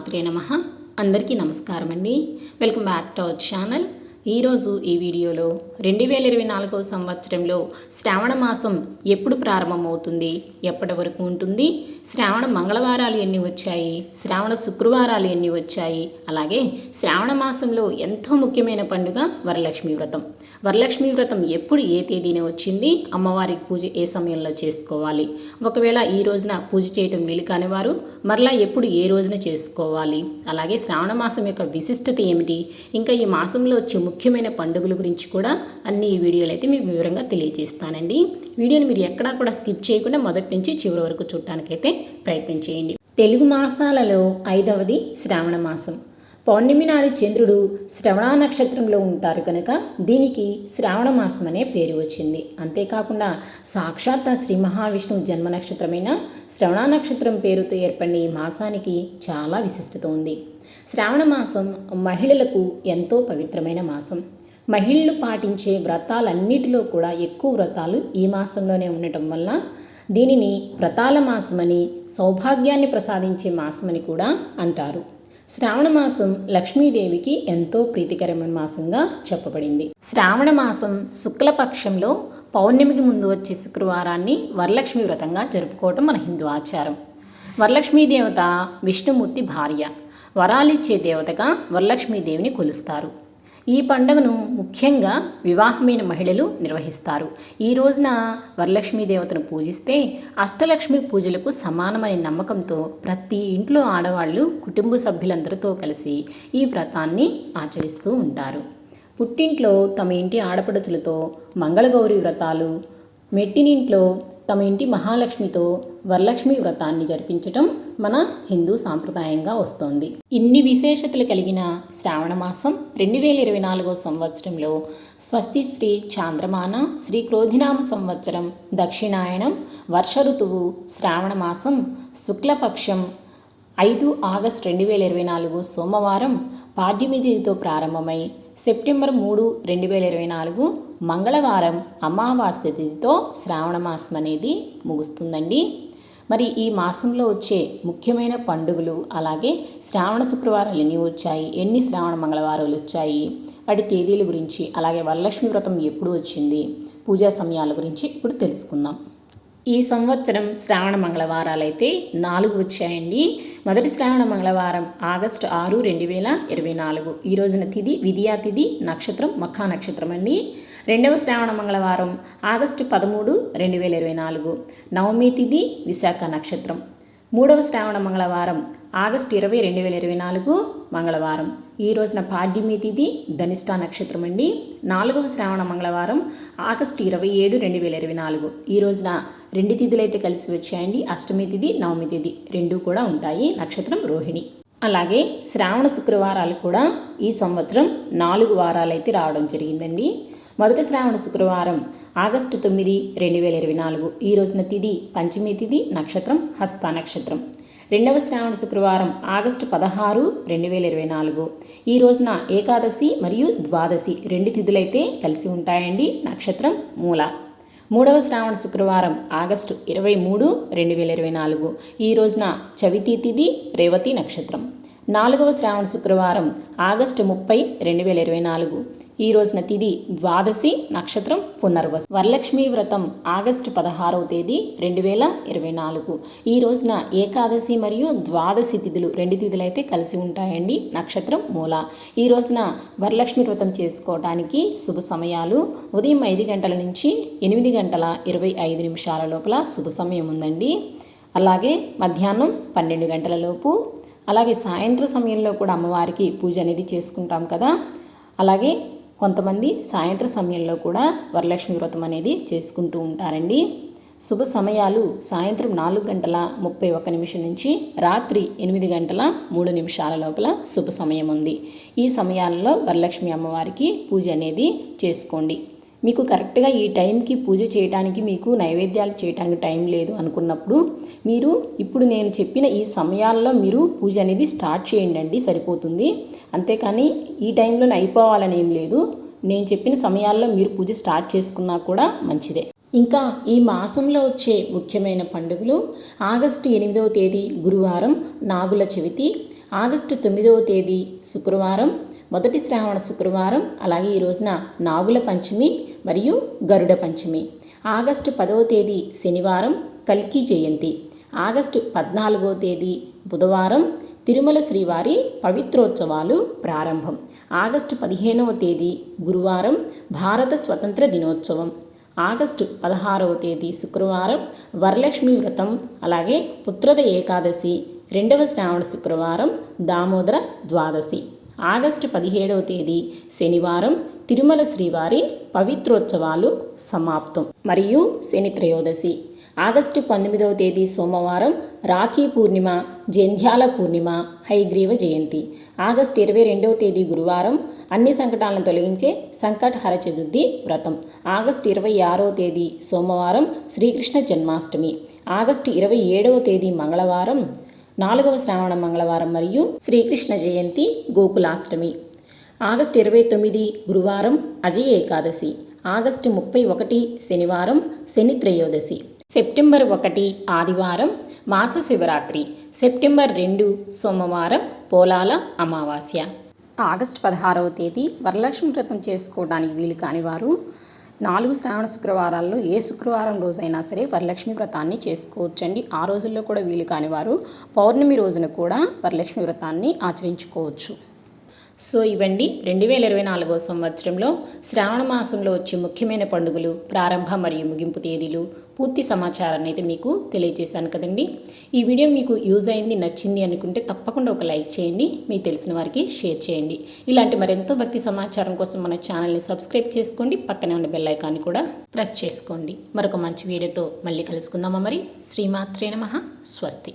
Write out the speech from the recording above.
శ్రీమాత్రే నమః. అందరికీ నమస్కారం అండి. Welcome back to our channel. ఈరోజు ఈ వీడియోలో 2024 సంవత్సరంలో శ్రావణ మాసం ఎప్పుడు ప్రారంభమవుతుంది, ఎప్పటి వరకు ఉంటుంది, శ్రావణ మంగళవారాలు ఎన్ని వచ్చాయి, శ్రావణ శుక్రవారాలు ఎన్ని వచ్చాయి, అలాగే శ్రావణ మాసంలో ఎంతో ముఖ్యమైన పండుగ వరలక్ష్మి వ్రతం. వరలక్ష్మి వ్రతం ఎప్పుడు ఏ తేదీన వచ్చింది, అమ్మవారికి పూజ ఏ సమయంలో చేసుకోవాలి, ఒకవేళ ఈ రోజున పూజ చేయడం వీలు కాని వారు మరలా ఎప్పుడు ఏ రోజున చేసుకోవాలి, అలాగే శ్రావణ మాసం యొక్క విశిష్టత ఏమిటి, ఇంకా ఈ మాసంలో వచ్చే ముఖ్యమైన పండుగల గురించి కూడా అన్ని ఈ వీడియోలు అయితే మీకు వివరంగా తెలియజేస్తానండి. వీడియోని మీరు ఎక్కడా కూడా స్కిప్ చేయకుండా మొదటి నుంచి చివరి వరకు చూడటానికైతే ప్రయత్నం చేయండి. తెలుగు మాసాలలో 5వది శ్రావణ మాసం. పౌర్ణమి నాడు చంద్రుడు శ్రవణ నక్షత్రంలో ఉంటారు కనుక దీనికి శ్రావణ మాసం అనే పేరు వచ్చింది. అంతేకాకుండా సాక్షాత్ శ్రీ మహావిష్ణువు జన్మ నక్షత్రమైన శ్రవణ నక్షత్రం పేరుతో ఏర్పడిన ఈ మాసానికి చాలా విశిష్టత ఉంది. శ్రావణ మాసం మహిళలకు ఎంతో పవిత్రమైన మాసం. మహిళలు పాటించే వ్రతాలన్నిటిలో కూడా ఎక్కువ వ్రతాలు ఈ మాసంలోనే ఉండటం వల్ల దీనిని వ్రతాల మాసమని, సౌభాగ్యాన్ని ప్రసాదించే మాసమని కూడా అంటారు. శ్రావణ మాసం లక్ష్మీదేవికి ఎంతో ప్రీతికరమైన మాసంగా చెప్పబడింది. శ్రావణ మాసం శుక్లపక్షంలో పౌర్ణమికి ముందు వచ్చే శుక్రవారాన్ని వరలక్ష్మి వ్రతంగా జరుపుకోవటం మన హిందూ ఆచారం. వరలక్ష్మీ దేవత విష్ణుమూర్తి భార్య, వరాలిచ్చే దేవతగా వరలక్ష్మీదేవిని కొలుస్తారు. ఈ పండుగను ముఖ్యంగా వివాహమైన మహిళలు నిర్వహిస్తారు. ఈ రోజున వరలక్ష్మీ దేవతను పూజిస్తే అష్టలక్ష్మి పూజలకు సమానమైన నమ్మకంతో ప్రతి ఇంట్లో ఆడవాళ్ళు కుటుంబ సభ్యులందరితో కలిసి ఈ వ్రతాన్ని ఆచరిస్తూ ఉంటారు. పుట్టింట్లో తమ ఇంటి ఆడపడుచులతో మంగళగౌరి వ్రతాలు, మెట్టినింట్లో తమ ఇంటి మహాలక్ష్మితో వరలక్ష్మి వ్రతాన్ని జరిపించటం మన హిందూ సాంప్రదాయంగా వస్తోంది. ఇన్ని విశేషతలు కలిగిన శ్రావణ మాసం 2024 సంవత్సరంలో స్వస్తి శ్రీ చాంద్రమాన శ్రీ క్రోధినామ సంవత్సరం దక్షిణాయనం వర్ష ఋతువు శ్రావణ మాసం శుక్లపక్షం 5 ఆగస్టు 2024 సోమవారం పాడ్యమి తేదీతో ప్రారంభమై సెప్టెంబర్ 3, 2024 మంగళవారం అమావాస్య తిథితో శ్రావణ మాసం అనేది ముగుస్తుందండి. మరి ఈ మాసంలో వచ్చే ముఖ్యమైన పండుగలు, అలాగే శ్రావణ శుక్రవారాలు ఎన్ని వచ్చాయి, ఎన్ని శ్రావణ మంగళవారాలు వచ్చాయి, వాటి తేదీల గురించి, అలాగే వరలక్ష్మి వ్రతం ఎప్పుడు వచ్చింది, పూజా సమయాల గురించి ఇప్పుడు తెలుసుకుందాం. ఈ సంవత్సరం శ్రావణ మంగళవారాలు అయితే 4 వచ్చాయండి. మొదటి శ్రావణ మంగళవారం ఆగస్టు 6, 2024. ఈ రోజున తిథి విధియా తిథి, నక్షత్రం మఖా నక్షత్రం అండి. రెండవ శ్రావణ మంగళవారం ఆగస్టు 13, 2024. నవమి తిథి విశాఖ నక్షత్రం. మూడవ శ్రావణ మంగళవారం ఆగస్టు 20, 2024 మంగళవారం. ఈ రోజున పాడ్యమి తిథి ధనిష్ట నక్షత్రం అండి. 4వ శ్రావణ మంగళవారం ఆగస్టు 27, 2024. ఈ రోజున 2 తిథులు అయితే కలిసి వచ్చాయండి. అష్టమి తిథి, నవమి తిథి 2 కూడా ఉంటాయి. నక్షత్రం రోహిణి. అలాగే శ్రావణ శుక్రవారాలు కూడా ఈ సంవత్సరం 4 వారాలు అయితే రావడం జరిగిందండి. మొదటి శ్రావణ శుక్రవారం ఆగస్టు 9, 2024. ఈ రోజున తిథి పంచమి తిథి, నక్షత్రం హస్త నక్షత్రం. రెండవ శ్రావణ శుక్రవారం ఆగస్టు 16, 2024. ఈ రోజున ఏకాదశి మరియు ద్వాదశి 2 తిథులైతే కలిసి ఉంటాయండి. నక్షత్రం మూల. మూడవ శ్రావణ శుక్రవారం ఆగస్టు 23, 2024. ఈ రోజున చవితి తిథి రేవతి నక్షత్రం. 4వ శ్రావణ శుక్రవారం ఆగస్టు 30, 2024. ఈ రోజున తిథి ద్వాదశి, నక్షత్రం పునర్వసు. వరలక్ష్మీ వ్రతం ఆగస్టు 16వ తేదీ 2024. ఈ రోజున ఏకాదశి మరియు ద్వాదశి తిథులు 2 తిథులు అయితే కలిసి ఉంటాయండి. నక్షత్రం మూల. ఈ రోజున వరలక్ష్మి వ్రతం చేసుకోవడానికి శుభ సమయాలు ఉదయం 5 గంటల నుంచి 8 గంటల 25 నిమిషాల లోపల శుభ సమయం ఉందండి. అలాగే మధ్యాహ్నం 12 గంటల లోపు, అలాగే సాయంత్రం సమయంలో కూడా అమ్మవారికి పూజ అనేది చేసుకుంటాం కదా. అలాగే కొంతమంది సాయంత్రం సమయంలో కూడా వరలక్ష్మి వ్రతం అనేది చేసుకుంటూ ఉంటారండి. శుభ సమయాలు సాయంత్రం 4 గంటల 31 నిమిషం నుంచి రాత్రి 8 గంటల 3 నిమిషాల లోపల శుభ సమయం ఉంది. ఈ సమయాల్లో వరలక్ష్మి అమ్మవారికి పూజ అనేది చేసుకోండి. మీకు కరెక్ట్గా ఈ టైంకి పూజ చేయడానికి, మీకు నైవేద్యాలు చేయడానికి టైం లేదు అనుకున్నప్పుడు మీరు ఇప్పుడు నేను చెప్పిన ఈ సమయాల్లో మీరు పూజ అనేది స్టార్ట్ చేయండి, సరిపోతుంది. అంతేకాని ఈ టైంలోనే అయిపోవాలని ఏం లేదు. నేను చెప్పిన సమయాల్లో మీరు పూజ స్టార్ట్ చేసుకున్నా కూడా మంచిదే. ఇంకా ఈ మాసంలో వచ్చే ముఖ్యమైన పండుగలు ఆగస్టు 8వ తేదీ గురువారం నాగుల చవితి, ఆగస్టు 9వ తేదీ శుక్రవారం మొదటి శ్రావణ శుక్రవారం, అలాగే ఈ రోజున నాగుల పంచమి మరియు గరుడ పంచమి. ఆగస్టు 10వ తేదీ శనివారం కల్కి జయంతి, ఆగస్టు 14వ తేదీ బుధవారం తిరుమల శ్రీవారి పవిత్రోత్సవాలు ప్రారంభం, ఆగస్టు 15వ తేదీ గురువారం భారత స్వతంత్ర దినోత్సవం, ఆగస్టు 16వ తేదీ శుక్రవారం వరలక్ష్మి వ్రతం, అలాగే పుత్రద ఏకాదశి, 2వ శ్రావణ శుక్రవారం దామోదర ద్వాదశి, ఆగస్టు 17వ తేదీ శనివారం తిరుమల శ్రీవారి పవిత్రోత్సవాలు సమాప్తం మరియు శని త్రయోదశి, ఆగస్టు 19వ తేదీ సోమవారం రాఖీ పూర్ణిమ, జంధ్యాల పూర్ణిమ, హైగ్రీవ జయంతి, ఆగస్టు 22వ తేదీ గురువారం అన్ని సంకటాలను తొలగించే సంకటహర చతుర్థి వ్రతం, ఆగస్టు 26వ తేదీ సోమవారం శ్రీకృష్ణ జన్మాష్టమి, ఆగస్టు 27వ తేదీ మంగళవారం 4వ శ్రావణ మంగళవారం మరియు శ్రీకృష్ణ జయంతి గోకులాష్టమి, ఆగస్టు 29 గురువారం అజయ ఏకాదశి, ఆగస్టు 31 శనివారం శని త్రయోదశి, సెప్టెంబర్ 1 ఆదివారం మాస శివరాత్రి, సెప్టెంబర్ 2 సోమవారం పోలాల అమావాస్య. ఆగస్టు 16వ తేదీ వరలక్ష్మి వ్రతం చేసుకోవడానికి వీలు కాని వారు 4 శ్రావణ శుక్రవారాల్లో ఏ శుక్రవారం రోజైనా సరే వరలక్ష్మి వ్రతాన్ని చేసుకోవచ్చండి. ఆ రోజుల్లో కూడా వీలు కాని వారు పౌర్ణమి రోజున కూడా వరలక్ష్మి వ్రతాన్ని ఆచరించుకోవచ్చు. సో ఇవండి 2024వ సంవత్సరంలో శ్రావణ మాసంలో వచ్చే ముఖ్యమైన పండుగలు, ప్రారంభ మరియు ముగింపు తేదీలు, పూర్తి సమాచారాన్ని అయితే మీకు తెలియజేశాను కదండి. ఈ వీడియో మీకు యూజ్ అయింది, నచ్చింది అనుకుంటే తప్పకుండా ఒక లైక్ చేయండి, మీకు తెలిసిన వారికి షేర్ చేయండి. ఇలాంటి మరెంతో భక్తి సమాచారం కోసం మన ఛానల్ని సబ్స్క్రైబ్ చేసుకోండి, పక్కనే ఉన్న బెల్ ఐకాన్ని కూడా ప్రెస్ చేసుకోండి. మరొక మంచి వీడియోతో మళ్ళీ కలుసుకుందామా మరి. శ్రీమాత్రే నమః. స్వస్తి.